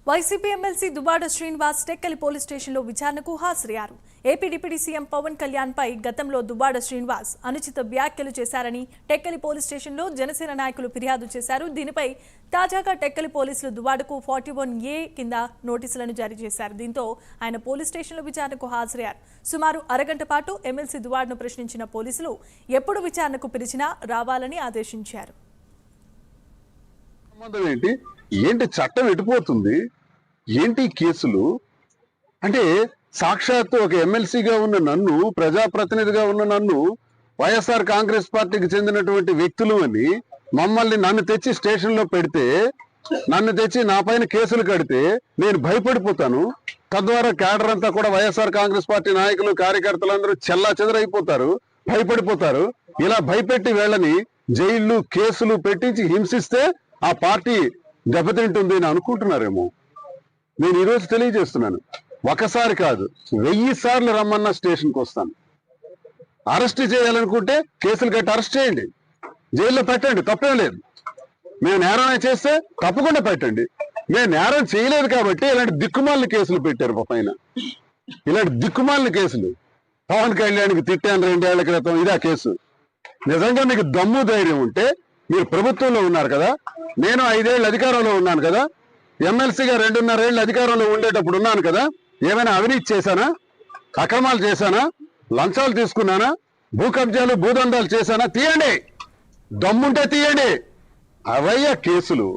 YCP MLC Dubada Srinivas Tekkali police స్టేషన్లో విచారణకు హాజరయ్యారు. AP deputy CM Pawan Kalyan పై గతంలో దుబాడ శ్రీనివాస్ అనుచిత వ్యాఖ్యలు చేశారని టెక్కలి పోలీస్ స్టేషన్లో జనసేన నాయకులు ఫిర్యాదు చేశారు. దీనిపై తాజాగా టెక్కలి పోలీసులు దుబాడకు 41A కింద నోటీసులను జారీ చేశారు. దీంతో ఆయన పోలీస్ స్టేషన్లో విచారణకు హాజరయ్యారు. సుమారు అరగంట పాటు ఎమ్మెల్సీ దుబాడను ప్రశ్నించిన పోలీసులు ఎప్పుడు విచారణకు పిలిచినా రావాలని ఆదేశించారు. ఏంటి చట్టం ఎటుపోతుంది, ఏంటి కేసులు అంటే సాక్షాత్తు ఒక ఎమ్మెల్సీగా ఉన్న నన్ను, ప్రజాప్రతినిధిగా ఉన్న నన్ను వైఎస్ఆర్ కాంగ్రెస్ పార్టీకి చెందినటువంటి వ్యక్తులు అని నన్ను తెచ్చి స్టేషన్ లో పెడితే, నన్ను తెచ్చి నా పైన కేసులు కడితే నేను భయపడిపోతాను. తద్వారా క్యాడర్ అంతా కూడా వైఎస్ఆర్ కాంగ్రెస్ పార్టీ నాయకులు, కార్యకర్తలందరూ చెల్లా చెదరైపోతారు, భయపడిపోతారు. ఇలా భయపెట్టి వీళ్ళని జైళ్లు, కేసులు పెట్టించి హింసిస్తే ఆ పార్టీ దెబ్బతింటుంది అని అనుకుంటున్నారేమో. నేను ఈరోజు తెలియజేస్తున్నాను, ఒకసారి కాదు 1000 సార్లు రమ్మన్నా స్టేషన్కి వస్తాను. అరెస్ట్ చేయాలనుకుంటే కేసులు కట్టి అరెస్ట్ చేయండి, జైల్లో పెట్టండి, తప్పేం లేదు. మేము నేరం చేస్తే తప్పకుండా పెట్టండి. మేము నేరం చేయలేదు కాబట్టి ఇలాంటి దిక్కుమాలిన కేసులు పెట్టారు పైన. ఇలాంటి దిక్కుమాలిన కేసులు, పవన్ కళ్యాణ్కి తిట్టాను 2 ఏళ్ల క్రితం, ఇదా కేసు. నిజంగా మీకు దమ్ము ధైర్యం ఉంటే మీరు ప్రభుత్వంలో ఉన్నారు కదా, నేను 5 ఏళ్ళు అధికారంలో ఉన్నాను కదా, ఎమ్మెల్సీగా 2.5 ఏళ్ళు అధికారంలో ఉండేటప్పుడు ఉన్నాను కదా, ఏమైనా అవినీతి చేశానా, అక్రమాలు చేశానా, లంచాలు తీసుకున్నానా, భూ కబ్జాలు, భూదందాలు చేశానా? తీయండి, దమ్ముంటే తీయండి. అవయ్యా కేసులు.